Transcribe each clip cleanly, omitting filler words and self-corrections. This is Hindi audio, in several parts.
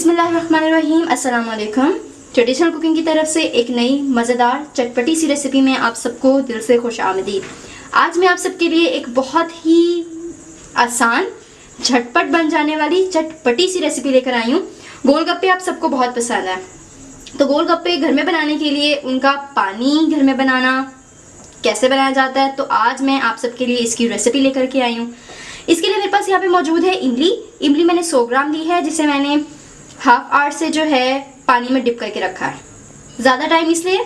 बिस्मिल्लाहिर्रहमानिर्रहीम, अस्सलाम वालेकुम। ट्रेडिशनल कुकिंग की तरफ से एक नई मज़ेदार चटपटी सी रेसिपी में आप सबको दिल से खुश आमदीद। आज मैं आप सबके लिए एक बहुत ही आसान झटपट बन जाने वाली चटपटी सी रेसिपी लेकर आई हूँ। गोलगप्पे आप सबको बहुत पसंद है, तो गोलगप्पे घर में बनाने के लिए उनका पानी घर में बनाना कैसे बनाया जाता है, तो आज मैं आप सबके लिए इसकी रेसिपी लेकर के आई हूँ। इसके लिए मेरे पास यहाँ पे मौजूद है इमली मैंने 100 ग्राम ली है, जिसे मैंने हाफ आवर से जो है पानी में डिप करके रखा है। ज़्यादा टाइम इसलिए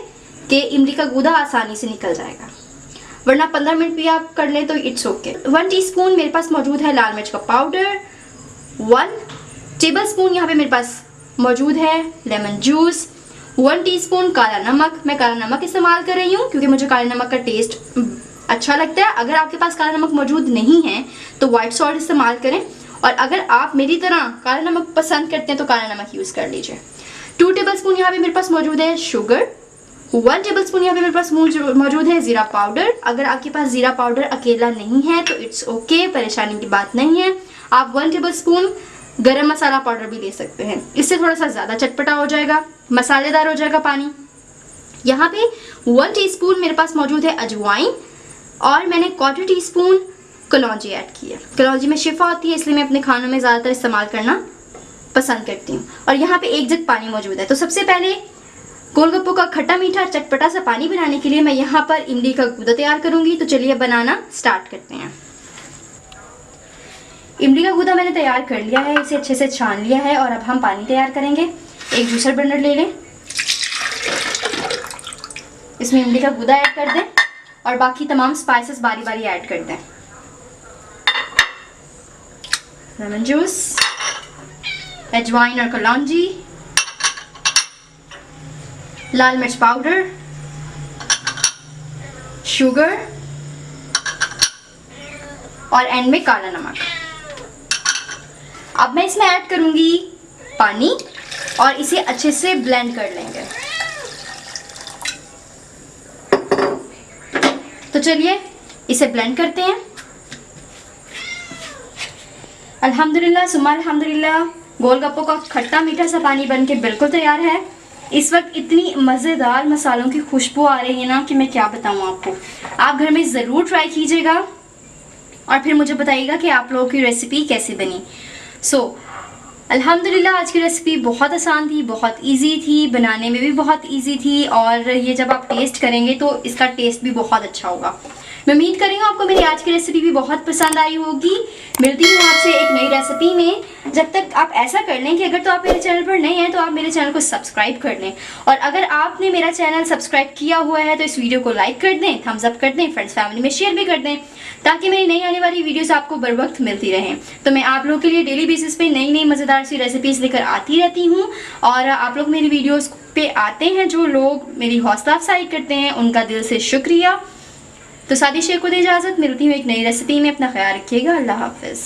कि इमली का गूदा आसानी से निकल जाएगा, वरना 15 मिनट भी आप कर लें तो इट्स ओके। 1 टीस्पून मेरे पास मौजूद है लाल मिर्च का पाउडर। 1 टेबल स्पून यहाँ पे मेरे पास मौजूद है लेमन जूस। 1 टीस्पून काला नमक। मैं काला नमक इस्तेमाल कर रही हूँ क्योंकि मुझे काले नमक का टेस्ट अच्छा लगता है। अगर आपके पास काला नमक मौजूद नहीं है तो व्हाइट सॉल्ट इस्तेमाल करें, और अगर आप मेरी तरह काला नमक पसंद करते हैं तो काला नमक यूज़ कर लीजिए। 2 टेबल स्पून यहाँ पे मेरे पास मौजूद है शुगर। 1 टेबल स्पून यहाँ पे मेरे पास मौजूद है ज़ीरा पाउडर। अगर आपके पास ज़ीरा पाउडर अकेला नहीं है तो इट्स ओके, परेशानी की बात नहीं है। आप 1 टेबल स्पून गरम मसाला पाउडर भी ले सकते हैं, इससे थोड़ा सा ज़्यादा चटपटा हो जाएगा, मसालेदार हो जाएगा पानी। यहाँ पे 1 टीस्पून मेरे पास मौजूद है अजवाइन, और मैंने 1/4 टीस्पून कलौंजी ऐड की है। कलौंजी में शिफा होती है, इसलिए मैं अपने खानों में ज़्यादातर इस्तेमाल करना पसंद करती हूँ। और यहाँ पे 1 जग पानी मौजूद है। तो सबसे पहले गोलगप्पों का खट्टा मीठा चटपटा सा पानी बनाने के लिए मैं यहाँ पर इमली का गूदा तैयार करूँगी। तो चलिए बनाना स्टार्ट करते हैं। इमली का गूदा मैंने तैयार कर लिया है, इसे अच्छे से छान लिया है, और अब हम पानी तैयार करेंगे। एक जूसर ब्लेंडर ले लें, इसमें इमली का गूदा ऐड कर दें और बाकी तमाम स्पाइसेस बारी बारी ऐड कर दें। लेमन जूस, अजवाइन और कलौंजी, लाल मिर्च पाउडर, शुगर और एंड में काला नमक। अब मैं इसमें ऐड करूंगी पानी और इसे अच्छे से ब्लेंड कर लेंगे। तो चलिए इसे ब्लेंड करते हैं। अल्हम्दुलिल्लाह सुम्मा अल्हम्दुलिल्लाह, गोलगप्पों का खट्टा मीठा सा पानी बनके बिल्कुल तैयार है। इस वक्त इतनी मज़ेदार मसालों की खुशबू आ रही है ना कि मैं क्या बताऊँ आपको। आप घर में ज़रूर ट्राई कीजिएगा और फिर मुझे बताइएगा कि आप लोगों की रेसिपी कैसी बनी। अल्हम्दुलिल्लाह आज की रेसिपी बहुत आसान थी, बहुत इजी थी, बनाने में भी बहुत इजी थी, और ये जब आप टेस्ट करेंगे तो इसका टेस्ट भी बहुत अच्छा होगा। मैं उम्मीद कर रही हूँ आपको मेरी आज की रेसिपी भी बहुत पसंद आई होगी। मिलती हूँ आपसे एक नई रेसिपी में। जब तक आप ऐसा कर लें कि अगर तो आप मेरे चैनल पर नए हैं तो आप मेरे चैनल को सब्सक्राइब कर लें, और अगर आपने मेरा चैनल सब्सक्राइब किया हुआ है तो इस वीडियो को लाइक कर दें, थम्स अप कर दें, फ्रेंड्स फैमिली में शेयर भी कर दें, ताकि मेरी नई आने वाली वीडियोस आपको बर वक्त मिलती रहें। तो मैं आप लोगों के लिए डेली बेसिस पे नई नई मज़ेदार सी रेसिपीज़ लेकर आती रहती हूँ, और आप लोग मेरी वीडियोस पे आते हैं, जो लोग मेरी हौसला अफजाई करते हैं उनका दिल से शुक्रिया। तो सादी शेख को दे इजाज़त, मिलती हूँ एक नई रेसिपी में। अपना ख्याल रखिएगा। अल्लाह हाफ़िज़।